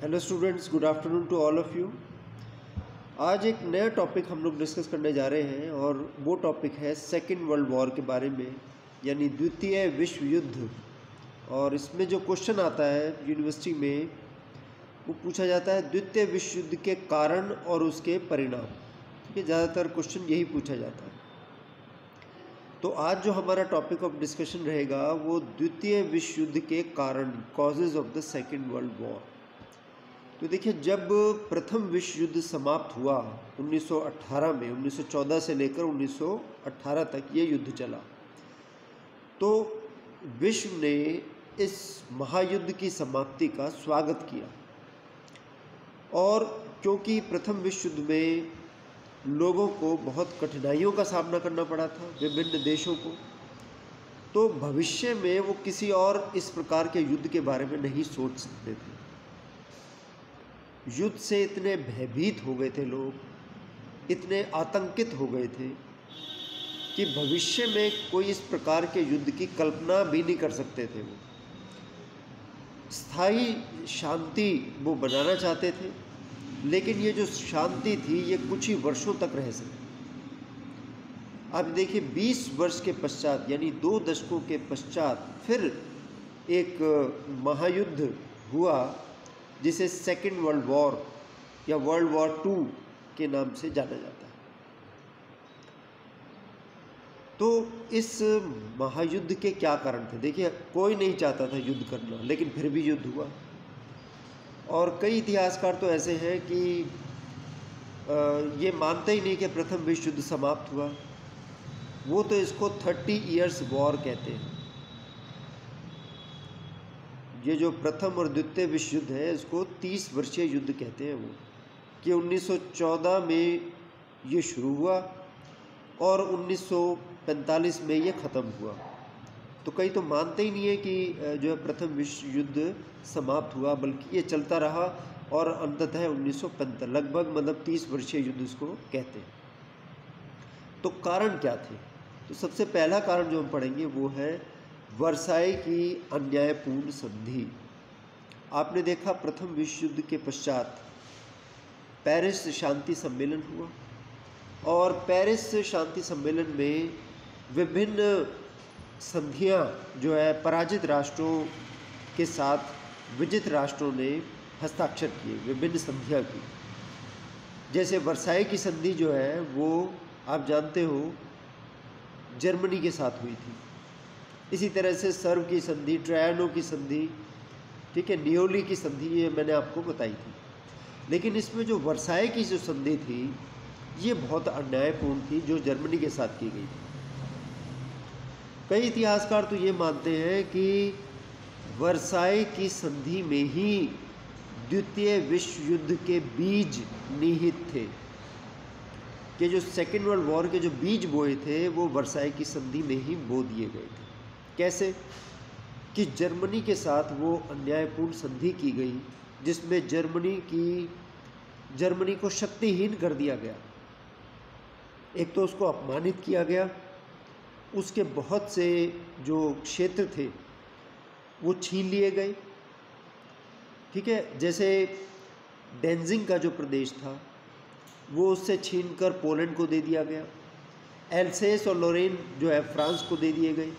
Hello students, good afternoon to all of you. आज एक नया टॉपिक हम लोग डिस्कस करने जा रहे हैं और वो टॉपिक है सेकेंड वर्ल्ड वॉर के बारे में, यानी द्वितीय विश्व युद्ध। और इसमें जो क्वेश्चन आता है यूनिवर्सिटी में, वो पूछा जाता है द्वितीय विश्व युद्ध के कारण और उसके परिणाम। ठीक है, ज़्यादातर क्वेश्चन यही पूछा जाता है। तो आज जो हमारा टॉपिक ऑफ डिस्कशन रहेगा वो द्वितीय विश्व युद्ध के कारण, causes of the second world war. तो देखिए, जब प्रथम विश्व युद्ध समाप्त हुआ 1918 में, 1914 से लेकर 1918 तक ये युद्ध चला, तो विश्व ने इस महायुद्ध की समाप्ति का स्वागत किया। और क्योंकि प्रथम विश्व युद्ध में लोगों को बहुत कठिनाइयों का सामना करना पड़ा था, विभिन्न देशों को, तो भविष्य में वो किसी और इस प्रकार के युद्ध के बारे में नहीं सोच सकते थे। युद्ध से इतने भयभीत हो गए थे लोग, इतने आतंकित हो गए थे कि भविष्य में कोई इस प्रकार के युद्ध की कल्पना भी नहीं कर सकते थे। वो स्थायी शांति वो बनाना चाहते थे, लेकिन ये जो शांति थी ये कुछ ही वर्षों तक रह सकी। आप देखिए, 20 वर्ष के पश्चात, यानी 2 दशकों के पश्चात फिर एक महायुद्ध हुआ जिसे सेकेंड वर्ल्ड वॉर या वर्ल्ड वॉर 2 के नाम से जाना जाता है। तो इस महायुद्ध के क्या कारण थे? देखिए, कोई नहीं चाहता था युद्ध करना, लेकिन फिर भी युद्ध हुआ। और कई इतिहासकार तो ऐसे हैं कि ये मानते ही नहीं कि प्रथम विश्व युद्ध समाप्त हुआ। वो तो इसको 30 इयर्स वॉर कहते हैं। ये जो प्रथम और द्वितीय विश्व युद्ध है, इसको 30 वर्षीय युद्ध कहते हैं। वो कि 1914 में ये शुरू हुआ और 1945 में ये ख़त्म हुआ। तो कई तो मानते ही नहीं है कि जो है प्रथम विश्व युद्ध समाप्त हुआ, बल्कि ये चलता रहा और अंततः 1945 लगभग, मतलब 30 वर्षीय युद्ध इसको कहते हैं। तो कारण क्या थे? तो सबसे पहला कारण जो हम पढ़ेंगे वो है वर्साई की अन्यायपूर्ण संधि। आपने देखा, प्रथम विश्व युद्ध के पश्चात पेरिस शांति सम्मेलन हुआ और पेरिस शांति सम्मेलन में विभिन्न संधियां जो है पराजित राष्ट्रों के साथ विजित राष्ट्रों ने हस्ताक्षर किए, विभिन्न संधियां की। जैसे वर्साई की संधि जो है वो आप जानते हो जर्मनी के साथ हुई थी। इसी तरह से सर्व की संधि, ट्रायनो की संधि, ठीक है, नियोली की संधि, ये मैंने आपको बताई थी। लेकिन इसमें जो वर्साई की जो संधि थी ये बहुत अन्यायपूर्ण थी, जो जर्मनी के साथ की गई थी। कई इतिहासकार तो ये मानते हैं कि वर्साई की संधि में ही द्वितीय विश्व युद्ध के बीज निहित थे, कि जो सेकेंड वर्ल्ड वॉर के जो बीज बोए थे वो वर्साई की संधि में ही बो दिए गए थे। कैसे? कि जर्मनी के साथ वो अन्यायपूर्ण संधि की गई जिसमें जर्मनी को शक्तिहीन कर दिया गया। एक तो उसको अपमानित किया गया, उसके बहुत से जो क्षेत्र थे वो छीन लिए गए। ठीक है, जैसे डेंजिंग का जो प्रदेश था वो उससे छीनकर पोलैंड को दे दिया गया। एल्सेस और लोरेन जो है फ्रांस को दे दिए गए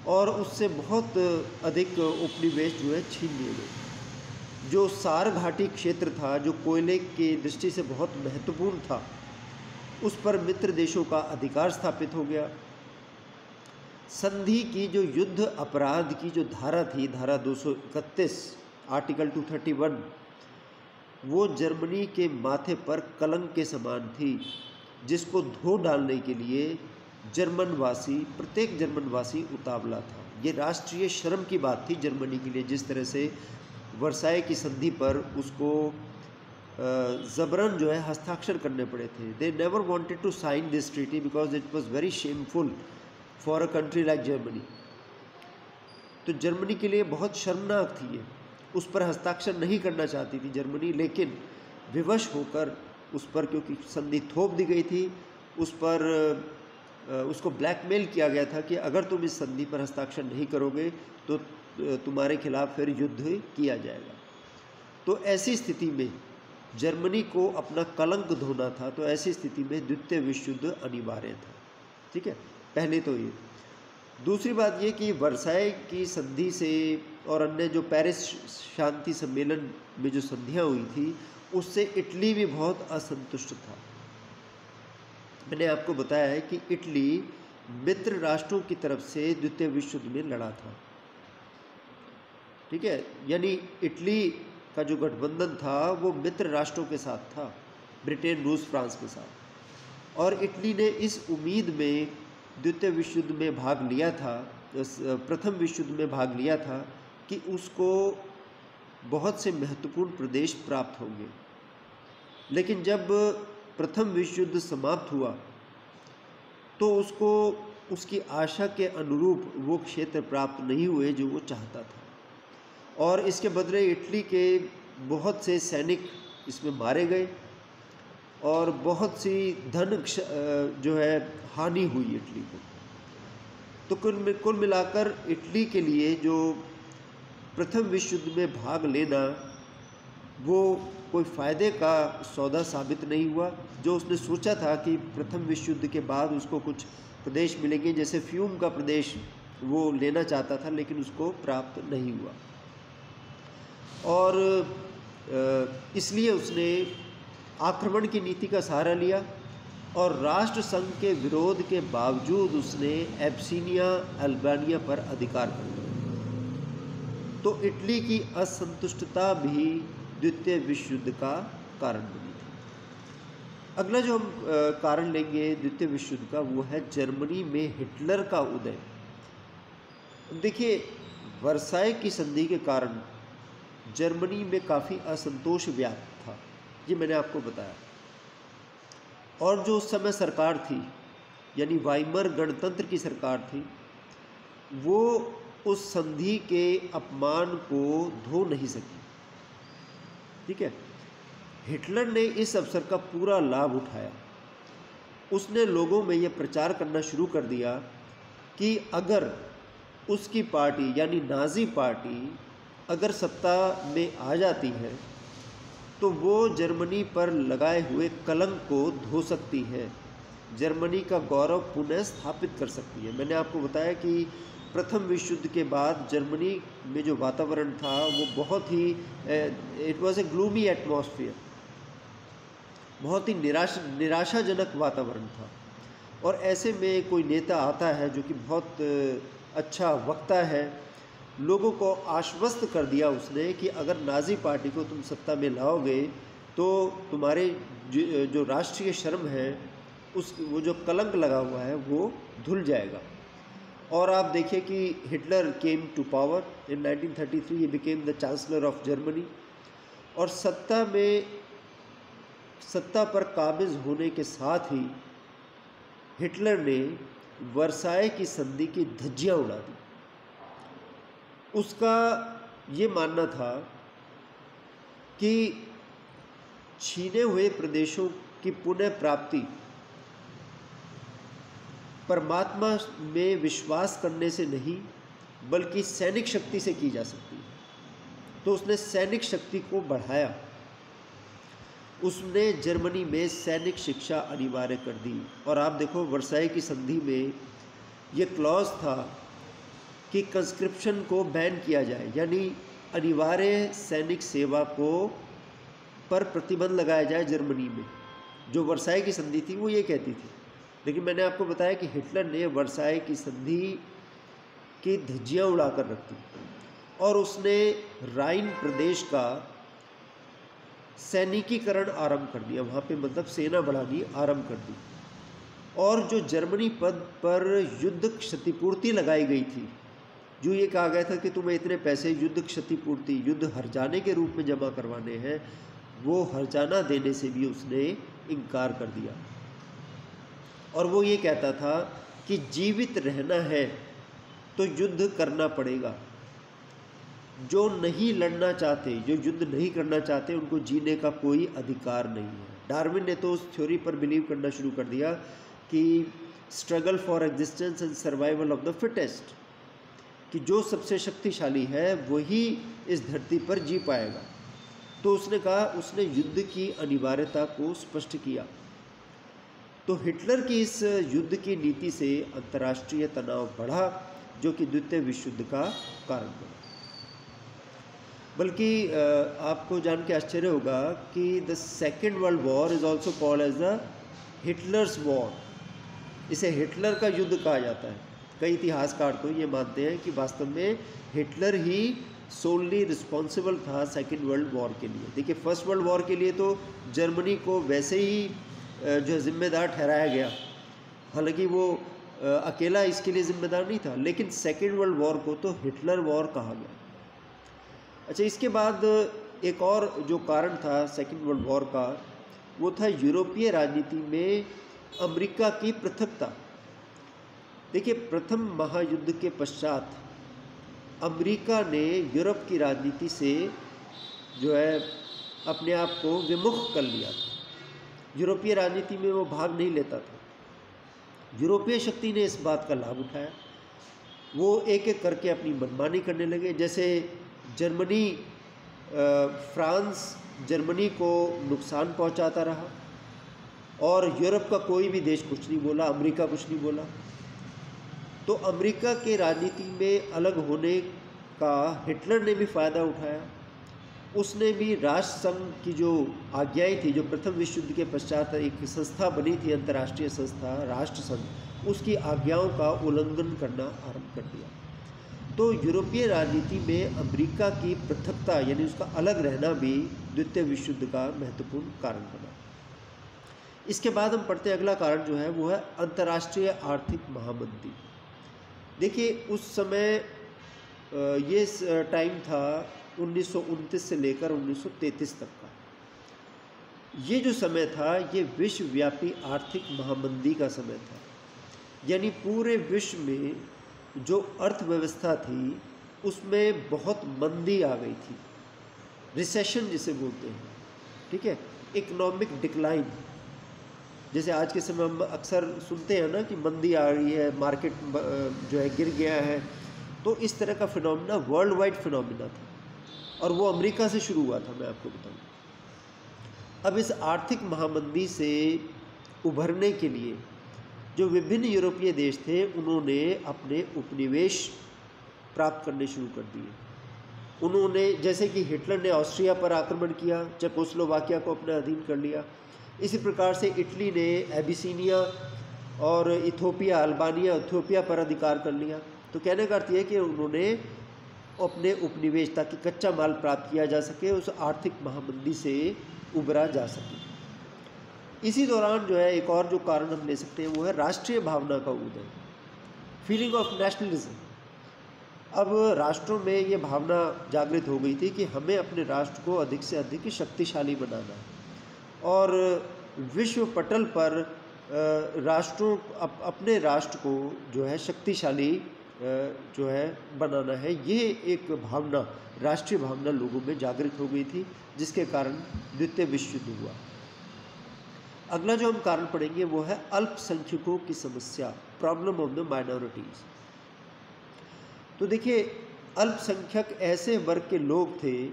और उससे बहुत अधिक उपनिवेश जो है छीन लिए गए। जो सार घाटी क्षेत्र था, जो कोयले की दृष्टि से बहुत महत्वपूर्ण था, उस पर मित्र देशों का अधिकार स्थापित हो गया। संधि की जो युद्ध अपराध की जो धारा थी, धारा 231, आर्टिकल 231, वो जर्मनी के माथे पर कलंक के समान थी, जिसको धो डालने के लिए प्रत्येक जर्मनवासी उतावला था। ये राष्ट्रीय शर्म की बात थी जर्मनी के लिए, जिस तरह से वर्साई की संधि पर उसको ज़बरन जो है हस्ताक्षर करने पड़े थे। They never wanted to sign this treaty because it was very shameful for a country like Germany. तो जर्मनी के लिए बहुत शर्मनाक थी ये, उस पर हस्ताक्षर नहीं करना चाहती थी जर्मनी, लेकिन विवश होकर उस पर, क्योंकि संधि थोप दी गई थी, उस पर उसको ब्लैकमेल किया गया था कि अगर तुम इस संधि पर हस्ताक्षर नहीं करोगे तो तुम्हारे खिलाफ फिर युद्ध किया जाएगा। तो ऐसी स्थिति में जर्मनी को अपना कलंक धोना था, तो ऐसी स्थिति में द्वितीय विश्व युद्ध अनिवार्य था। ठीक है, पहले तो ये। दूसरी बात ये कि वर्साई की संधि से और अन्य जो पेरिस शांति सम्मेलन में जो संधियाँ हुई थी, उससे इटली भी बहुत असंतुष्ट था। मैंने आपको बताया है कि इटली मित्र राष्ट्रों की तरफ से द्वितीय विश्व युद्ध में लड़ा था। ठीक है, यानी इटली का जो गठबंधन था वो मित्र राष्ट्रों के साथ था, ब्रिटेन, रूस, फ्रांस के साथ। और इटली ने इस उम्मीद में द्वितीय विश्व युद्ध में भाग लिया था, प्रथम विश्व युद्ध में भाग लिया था कि उसको बहुत से महत्वपूर्ण प्रदेश प्राप्त होंगे। लेकिन जब प्रथम विश्व युद्ध समाप्त हुआ तो उसको उसकी आशा के अनुरूप वो क्षेत्र प्राप्त नहीं हुए जो वो चाहता था, और इसके बदले इटली के बहुत से सैनिक इसमें मारे गए और बहुत सी धन जो है हानि हुई इटली को। तो कुल मिलाकर इटली के लिए जो प्रथम विश्व युद्ध में भाग लेना वो कोई फ़ायदे का सौदा साबित नहीं हुआ। जो उसने सोचा था कि प्रथम विश्व युद्ध के बाद उसको कुछ प्रदेश मिलेंगे, जैसे फ्यूम का प्रदेश वो लेना चाहता था, लेकिन उसको प्राप्त नहीं हुआ। और इसलिए उसने आक्रमण की नीति का सहारा लिया और राष्ट्र संघ के विरोध के बावजूद उसने एब्सीनिया, अल्बानिया पर अधिकार कर लिया। तो इटली की असंतुष्टता भी द्वितीय विश्व युद्ध का कारण बनी थी। अगला जो हम कारण लेंगे द्वितीय विश्व युद्ध का, वो है जर्मनी में हिटलर का उदय। देखिए, वर्साई की संधि के कारण जर्मनी में काफ़ी असंतोष व्याप्त था, ये मैंने आपको बताया। और जो उस समय सरकार थी, यानी वाइमर गणतंत्र की सरकार थी, वो उस संधि के अपमान को धो नहीं सकी। ठीक है, हिटलर ने इस अवसर का पूरा लाभ उठाया। उसने लोगों में ये प्रचार करना शुरू कर दिया कि अगर उसकी पार्टी यानी नाज़ी पार्टी अगर सत्ता में आ जाती है तो वो जर्मनी पर लगाए हुए कलंक को धो सकती है, जर्मनी का गौरव पुनः स्थापित कर सकती है। मैंने आपको बताया कि प्रथम विश्व युद्ध के बाद जर्मनी में जो वातावरण था वो बहुत ही it was a gloomy atmosphere, बहुत ही निराशाजनक वातावरण था। और ऐसे में कोई नेता आता है जो कि बहुत अच्छा वक्ता है, लोगों को आश्वस्त कर दिया उसने कि अगर नाज़ी पार्टी को तुम सत्ता में लाओगे तो तुम्हारे जो राष्ट्रीय शर्म है, उस वो जो कलंक लगा हुआ है वो धुल जाएगा। और आप देखिए कि Hitler came to power in 1933, he became the chancellor of Germany. और सत्ता पर काबिज होने के साथ ही हिटलर ने वर्साई की संधि की धज्जियां उड़ा दी। उसका ये मानना था कि छीने हुए प्रदेशों की पुनः प्राप्ति परमात्मा में विश्वास करने से नहीं बल्कि सैनिक शक्ति से की जा सकती है। तो उसने सैनिक शक्ति को बढ़ाया, उसने जर्मनी में सैनिक शिक्षा अनिवार्य कर दी। और आप देखो वर्साई की संधि में ये क्लॉज था कि कंस्क्रिप्शन को बैन किया जाए, यानी अनिवार्य सैनिक सेवा को पर प्रतिबंध लगाया जाए जर्मनी में। जो वर्साई की संधि थी वो ये कहती थी, लेकिन मैंने आपको बताया कि हिटलर ने वर्साई की संधि की धज्जियां उड़ाकर रख दी और उसने राइन प्रदेश का सैनिकीकरण आरंभ कर दिया, वहाँ पे मतलब सेना बढ़ानी आरंभ कर दी। और जो जर्मनी पद पर युद्ध क्षतिपूर्ति लगाई गई थी, जो ये कहा गया था कि तुम्हें इतने पैसे युद्ध क्षतिपूर्ति, युद्ध हर्जाने के रूप में जमा करवाने हैं, वो हर्जाना देने से भी उसने इनकार कर दिया। और वो ये कहता था कि जीवित रहना है तो युद्ध करना पड़ेगा। जो नहीं लड़ना चाहते, जो युद्ध नहीं करना चाहते, उनको जीने का कोई अधिकार नहीं है। डार्विन ने तो उस थ्योरी पर बिलीव करना शुरू कर दिया कि struggle for existence and survival of the fittest, कि जो सबसे शक्तिशाली है वही इस धरती पर जी पाएगा। तो उसने कहा, उसने युद्ध की अनिवार्यता को स्पष्ट किया। तो हिटलर की इस युद्ध की नीति से अंतर्राष्ट्रीय तनाव बढ़ा, जो कि द्वितीय विश्व युद्ध का कारण बना। बल्कि आपको जान के आश्चर्य होगा कि the second world war is also called as the Hitler's war. इसे हिटलर का युद्ध कहा जाता है। कई इतिहासकार तो ये मानते हैं कि वास्तव में हिटलर ही सोलली रिस्पॉन्सिबल था सेकेंड वर्ल्ड वॉर के लिए। देखिए, फर्स्ट वर्ल्ड वॉर के लिए तो जर्मनी को वैसे ही जो है जिम्मेदार ठहराया गया, हालांकि वो अकेला इसके लिए जिम्मेदार नहीं था, लेकिन सेकेंड वर्ल्ड वॉर को तो हिटलर वॉर कहा गया। अच्छा, इसके बाद एक और जो कारण था सेकेंड वर्ल्ड वॉर का, वो था यूरोपीय राजनीति में अमेरिका की पृथकता। देखिए, प्रथम महायुद्ध के पश्चात अमेरिका ने यूरोप की राजनीति से जो है अपने आप को विमुख कर लिया था। यूरोपीय राजनीति में वो भाग नहीं लेता था। यूरोपीय शक्ति ने इस बात का लाभ उठाया। वो एक एक करके अपनी मनमानी करने लगे। जैसे जर्मनी, फ्रांस जर्मनी को नुकसान पहुंचाता रहा और यूरोप का कोई भी देश कुछ नहीं बोला, अमेरिका कुछ नहीं बोला। तो अमेरिका के राजनीति में अलग होने का हिटलर ने भी फ़ायदा उठाया। उसने भी राष्ट्र संघ की जो आज्ञाएं थी, जो प्रथम विश्व युद्ध के पश्चात एक संस्था बनी थी, अंतर्राष्ट्रीय संस्था राष्ट्र संघ, उसकी आज्ञाओं का उल्लंघन करना आरंभ कर दिया। तो यूरोपीय राजनीति में अमेरिका की पृथकता यानी उसका अलग रहना भी द्वितीय विश्व युद्ध का महत्वपूर्ण कारण बना। इसके बाद हम पढ़ते हैं अगला कारण जो है वो है अंतर्राष्ट्रीय आर्थिक महामंदी। देखिए, उस समय ये टाइम था 1929 से लेकर 1933 तक का। ये जो समय था ये विश्वव्यापी आर्थिक महामंदी का समय था। यानी पूरे विश्व में जो अर्थव्यवस्था थी उसमें बहुत मंदी आ गई थी, रिसेशन जिसे बोलते हैं, ठीक है, इकोनॉमिक डिक्लाइन। जैसे आज के समय हम अक्सर सुनते हैं ना कि मंदी आ रही है, मार्केट जो है गिर गया है। तो इस तरह का फिनोमिना वर्ल्ड वाइड फिनोमिना था और वो अमेरिका से शुरू हुआ था, मैं आपको बताऊं। अब इस आर्थिक महामंदी से उभरने के लिए जो विभिन्न यूरोपीय देश थे उन्होंने अपने उपनिवेश प्राप्त करने शुरू कर दिए। उन्होंने, जैसे कि हिटलर ने ऑस्ट्रिया पर आक्रमण किया, चेकोस्लोवाकिया को अपने अधीन कर लिया। इसी प्रकार से इटली ने एबिसिनिया और इथोपिया, अल्बानिया, इथोपिया पर अधिकार कर लिया। तो कहने का अर्थ यह है कि उन्होंने अपने उपनिवेश, ताकि कच्चा माल प्राप्त किया जा सके, उस आर्थिक महामंदी से उबरा जा सके। इसी दौरान जो है एक और जो कारण हम ले सकते हैं वो है राष्ट्रीय भावना का उदय, फीलिंग ऑफ नेशनलिज्म। अब राष्ट्रों में ये भावना जागृत हो गई थी कि हमें अपने राष्ट्र को अधिक से अधिक शक्तिशाली बनाना है और विश्व पटल पर राष्ट्रों अपने राष्ट्र को जो है शक्तिशाली जो है बनाना है। ये एक भावना, राष्ट्रीय भावना लोगों में जागृत हो गई थी, जिसके कारण द्वितीय विश्व युद्ध हुआ। अगला जो हम कारण पढ़ेंगे वो है अल्पसंख्यकों की समस्या, प्रॉब्लम ऑफ द माइनॉरिटीज। तो देखिए, अल्पसंख्यक ऐसे वर्ग के लोग थे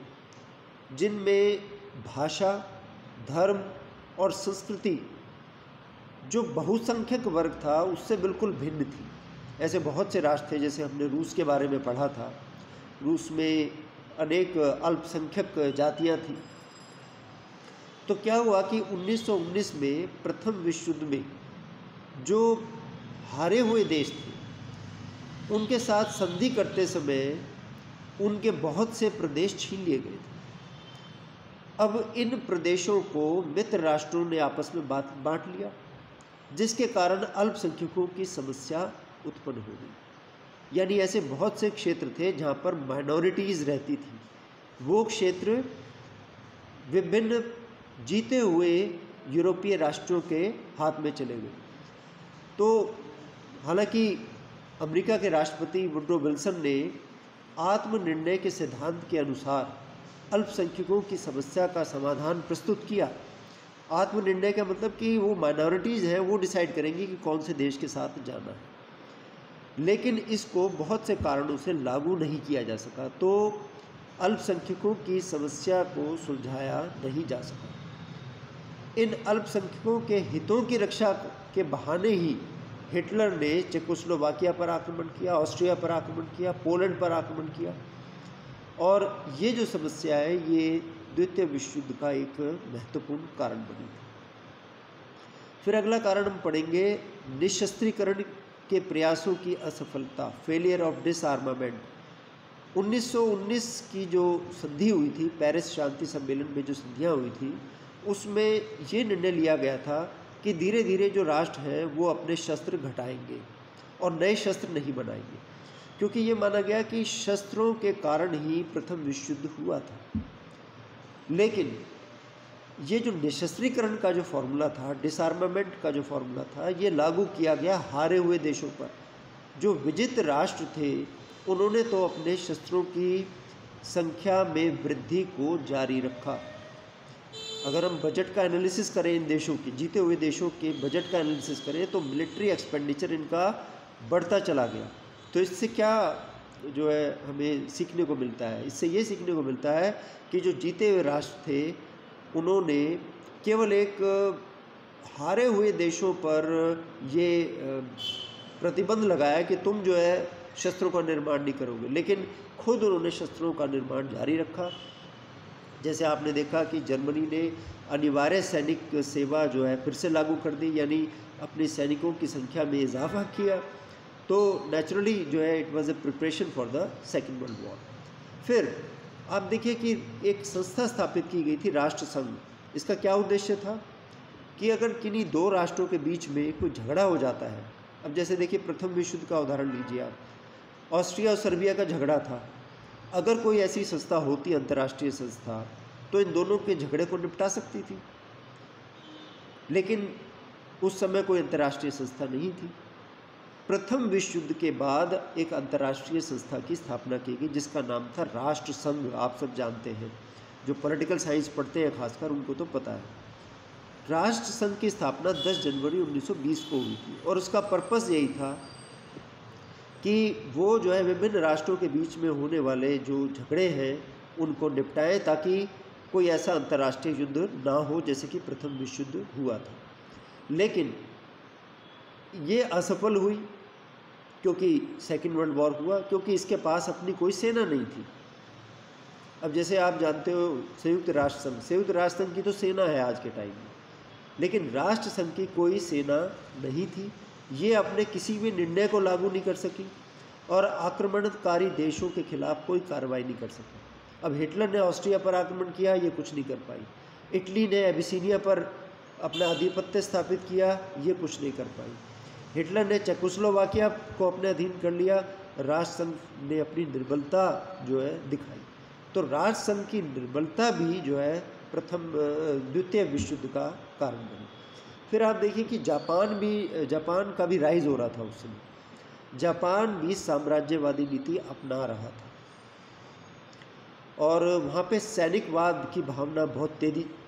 जिनमें भाषा, धर्म और संस्कृति जो बहुसंख्यक वर्ग था उससे बिल्कुल भिन्न थी। ऐसे बहुत से राष्ट्र थे, जैसे हमने रूस के बारे में पढ़ा था। रूस में अनेक अल्पसंख्यक जातियां थीं। तो क्या हुआ कि 1919 में प्रथम विश्व युद्ध में जो हारे हुए देश थे उनके साथ संधि करते समय उनके बहुत से प्रदेश छीन लिए गए थे। अब इन प्रदेशों को मित्र राष्ट्रों ने आपस में बांट लिया, जिसके कारण अल्पसंख्यकों की समस्या उत्पन्न हो गई। यानी ऐसे बहुत से क्षेत्र थे जहाँ पर माइनॉरिटीज़ रहती थी। वो क्षेत्र विभिन्न जीते हुए यूरोपीय राष्ट्रों के हाथ में चले गए। तो हालांकि अमेरिका के राष्ट्रपति वुड्रो विल्सन ने आत्मनिर्णय के सिद्धांत के अनुसार अल्पसंख्यकों की समस्या का समाधान प्रस्तुत किया। आत्मनिर्णय का मतलब कि वो माइनॉरिटीज़ हैं, वो डिसाइड करेंगी कि कौन से देश के साथ जाना है, लेकिन इसको बहुत से कारणों से लागू नहीं किया जा सका। तो अल्पसंख्यकों की समस्या को सुलझाया नहीं जा सका। इन अल्पसंख्यकों के हितों की रक्षा के बहाने ही हिटलर ने चेकोस्लोवाकिया पर आक्रमण किया, ऑस्ट्रिया पर आक्रमण किया, पोलैंड पर आक्रमण किया। और ये जो समस्या है ये द्वितीय विश्व युद्ध का एक महत्वपूर्ण कारण बनी। फिर अगला कारण हम पढ़ेंगे निशस्त्रीकरण के प्रयासों की असफलता, फेलियर ऑफ डिसआर्मामेंट। 1919 की जो संधि हुई थी, पेरिस शांति सम्मेलन में जो संधियाँ हुई थी, उसमें ये निर्णय लिया गया था कि धीरे धीरे जो राष्ट्र हैं वो अपने शस्त्र घटाएंगे और नए शस्त्र नहीं बनाएंगे, क्योंकि ये माना गया कि शस्त्रों के कारण ही प्रथम विश्व युद्ध हुआ था। लेकिन ये जो निशस्त्रीकरण का जो फॉर्मूला था, डिसआर्मामेंट का जो फॉर्मूला था, ये लागू किया गया हारे हुए देशों पर। जो विजित राष्ट्र थे उन्होंने तो अपने शस्त्रों की संख्या में वृद्धि को जारी रखा। अगर हम बजट का एनालिसिस करें, इन देशों की, जीते हुए देशों के बजट का एनालिसिस करें, तो मिलिट्री एक्सपेंडिचर इनका बढ़ता चला गया। तो इससे क्या जो है हमें सीखने को मिलता है? इससे ये सीखने को मिलता है कि जो जीते हुए राष्ट्र थे उन्होंने केवल एक हारे हुए देशों पर ये प्रतिबंध लगाया कि तुम जो है शस्त्रों का निर्माण नहीं करोगे, लेकिन खुद उन्होंने शस्त्रों का निर्माण जारी रखा। जैसे आपने देखा कि जर्मनी ने अनिवार्य सैनिक सेवा जो है फिर से लागू कर दी, यानी अपने सैनिकों की संख्या में इजाफा किया। तो नेचुरली जो है it was a preparation for the second world war. फिर आप देखिए कि एक संस्था स्थापित की गई थी, राष्ट्र संघ। इसका क्या उद्देश्य था कि अगर किन्हीं दो राष्ट्रों के बीच में कोई झगड़ा हो जाता है, अब जैसे देखिए प्रथम विश्व युद्ध का उदाहरण लीजिए आप, ऑस्ट्रिया और सर्बिया का झगड़ा था। अगर कोई ऐसी संस्था होती, अंतर्राष्ट्रीय संस्था, तो इन दोनों के झगड़े को निपटा सकती थी, लेकिन उस समय कोई अंतर्राष्ट्रीय संस्था नहीं थी। प्रथम विश्व युद्ध के बाद एक अंतर्राष्ट्रीय संस्था की स्थापना की गई जिसका नाम था राष्ट्र संघ। आप सब जानते हैं, जो पॉलिटिकल साइंस पढ़ते हैं खासकर उनको तो पता है। राष्ट्र संघ की स्थापना 10 जनवरी 1920 को हुई थी और उसका पर्पस यही था कि वो जो है विभिन्न राष्ट्रों के बीच में होने वाले जो झगड़े हैं उनको निपटाएं, ताकि कोई ऐसा अंतर्राष्ट्रीय युद्ध ना हो जैसे कि प्रथम विश्व युद्ध हुआ था। लेकिन ये असफल हुई क्योंकि सेकेंड वर्ल्ड वॉर हुआ, क्योंकि इसके पास अपनी कोई सेना नहीं थी। अब जैसे आप जानते हो संयुक्त राष्ट्र संघ की तो सेना है आज के टाइम में, लेकिन राष्ट्र संघ की कोई सेना नहीं थी। ये अपने किसी भी निर्णय को लागू नहीं कर सकी और आक्रमणकारी देशों के खिलाफ कोई कार्रवाई नहीं कर सकी। अब हिटलर ने ऑस्ट्रिया पर आक्रमण किया, ये कुछ नहीं कर पाई। इटली ने एबिसिनिया पर अपना आधिपत्य स्थापित किया, ये कुछ नहीं कर पाई। हिटलर ने चेकोस्लोवाकिया को अपने अधीन कर लिया, राष्ट्र संघ ने अपनी निर्बलता जो है दिखाई। तो राष्ट्र संघ की निर्बलता भी जो है द्वितीय विश्व युद्ध का कारण बनी। फिर आप देखिए कि जापान का भी राइज हो रहा था उस समय। जापान भी साम्राज्यवादी नीति अपना रहा था और वहाँ पे सैनिकवाद की भावना बहुत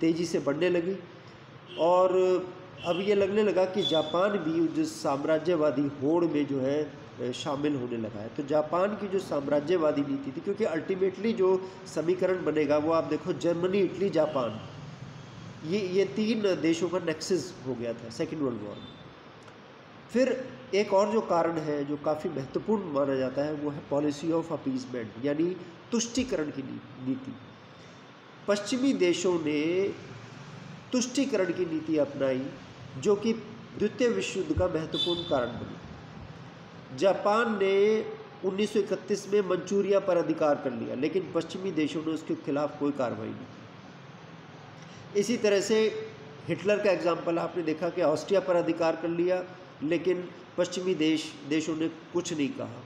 तेज़ी से बढ़ने लगी और अब ये लगने लगा कि जापान भी जो साम्राज्यवादी होड़ में जो है शामिल होने लगा है। तो जापान की जो साम्राज्यवादी नीति थी, क्योंकि अल्टीमेटली जो समीकरण बनेगा वो आप देखो, जर्मनी, इटली, जापान, ये तीन देशों का नेक्सस हो गया था सेकेंड वर्ल्ड वॉर में। फिर एक और जो कारण है जो काफ़ी महत्वपूर्ण माना जाता है वो है पॉलिसी ऑफ अपीजमेंट, यानी तुष्टीकरण की नीति। पश्चिमी देशों ने तुष्टीकरण की नीति अपनाई जो कि द्वितीय विश्व युद्ध का महत्वपूर्ण कारण बनी। जापान ने 1931 में मंचूरिया पर अधिकार कर लिया, लेकिन पश्चिमी देशों ने उसके खिलाफ कोई कार्रवाई नहीं की। इसी तरह से हिटलर का एग्जाम्पल आपने देखा कि ऑस्ट्रिया पर अधिकार कर लिया, लेकिन पश्चिमी देशों ने कुछ नहीं कहा।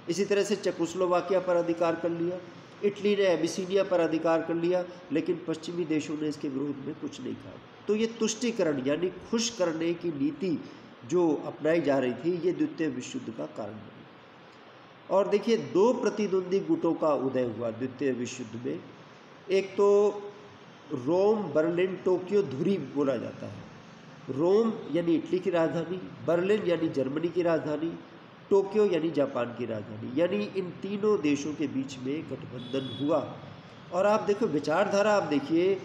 इसी तरह से चेकोस्लोवाकिया पर अधिकार कर लिया, इटली ने एबिसिनिया पर अधिकार कर लिया, लेकिन पश्चिमी देशों ने इसके विरोध में कुछ नहीं कहा। तो ये तुष्टीकरण यानी खुश करने की नीति जो अपनाई जा रही थी, ये द्वितीय विश्व युद्ध का कारण बनी। और देखिए, दो प्रतिद्वंदी गुटों का उदय हुआ द्वितीय विश्व युद्ध में। एक तो रोम, बर्लिन, टोक्यो, धुरी बोला जाता है। रोम यानी इटली की राजधानी, बर्लिन यानी जर्मनी की राजधानी, टोक्यो यानी जापान की राजधानी, यानी इन तीनों देशों के बीच में गठबंधन हुआ। और आप देखो विचारधारा, आप देखिए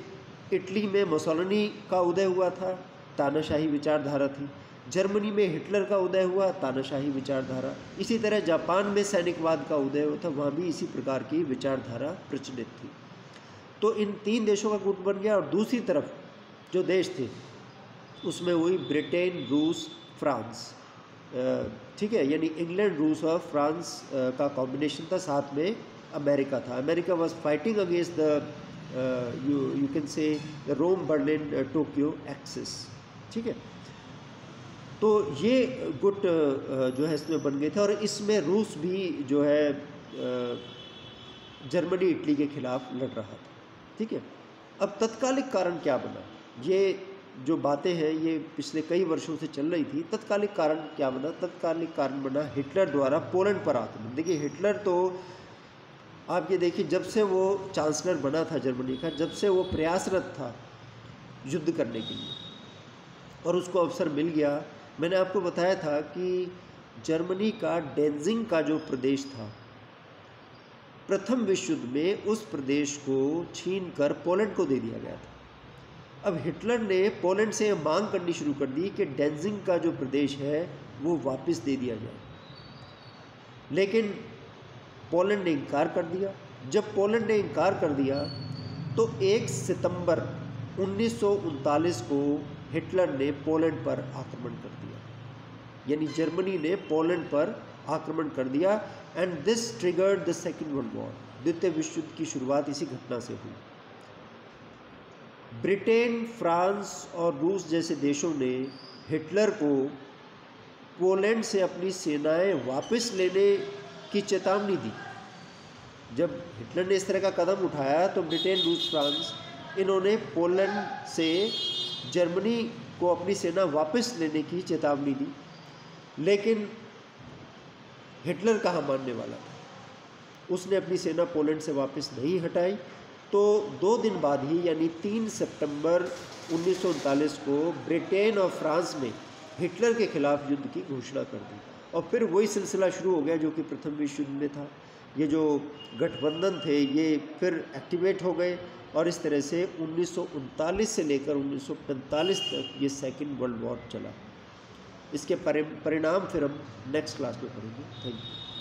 इटली में मुसोलिनी का उदय हुआ था, तानाशाही विचारधारा थी। जर्मनी में हिटलर का उदय हुआ, तानाशाही विचारधारा। इसी तरह जापान में सैनिकवाद का उदय हुआ था, वहाँ भी इसी प्रकार की विचारधारा प्रचलित थी। तो इन तीन देशों का गुट बन गया। और दूसरी तरफ जो देश थे उसमें वही ब्रिटेन, रूस, फ्रांस, ठीक है, यानी इंग्लैंड, रूस और फ्रांस का कॉम्बिनेशन था। साथ में अमेरिका था। America was fighting against the you can say the Rome Berlin Tokyo axis, ठीक है। तो ये गुट जो है इसमें बन गए थे। और इसमें रूस भी जो है जर्मनी, इटली के खिलाफ लड़ रहा था, ठीक है। अब तत्कालिक कारण क्या बना, ये जो बातें हैं ये पिछले कई वर्षों से चल रही थी। तत्कालिक कारण क्या बना? तत्कालिक कारण बना हिटलर द्वारा पोलैंड पर आक्रमण। देखिए हिटलर तो आप ये देखिए, जब से वो चांसलर बना था जर्मनी का, जब से वो प्रयासरत था युद्ध करने के लिए और उसको अवसर मिल गया। मैंने आपको बताया था कि जर्मनी का डेंजिंग का जो प्रदेश था, प्रथम विश्व युद्ध में उस प्रदेश को छीनकर पोलैंड को दे दिया गया था। अब हिटलर ने पोलैंड से मांग करनी शुरू कर दी कि डेंजिंग का जो प्रदेश है वो वापस दे दिया जाए, लेकिन पोलैंड ने इनकार कर दिया। जब पोलैंड ने इनकार कर दिया तो 1 सितंबर 1939 को हिटलर ने पोलैंड पर आक्रमण कर दिया, यानी जर्मनी ने पोलैंड पर आक्रमण कर दिया। And this triggered the second world war. द्वितीय विश्व युद्ध की शुरुआत इसी घटना से हुई। ब्रिटेन, फ्रांस और रूस जैसे देशों ने हिटलर को पोलैंड से अपनी सेनाएं वापस लेने की चेतावनी दी। जब हिटलर ने इस तरह का कदम उठाया तो ब्रिटेन, रूस, फ्रांस इन्होंने पोलैंड से जर्मनी को अपनी सेना वापस लेने की चेतावनी दी, लेकिन हिटलर कहाँ मानने वाला था। उसने अपनी सेना पोलैंड से वापस नहीं हटाई। तो 2 दिन बाद ही यानी 3 सितंबर 1939 को ब्रिटेन और फ्रांस में हिटलर के खिलाफ युद्ध की घोषणा कर दी। और फिर वही सिलसिला शुरू हो गया जो कि प्रथम विश्व युद्ध में था। ये जो गठबंधन थे ये फिर एक्टिवेट हो गए और इस तरह से 1939 से लेकर 1945 तक ये सेकेंड वर्ल्ड वॉर चला। इसके परिणाम फिर हम नेक्स्ट क्लास में पढ़ेंगे। Thank you.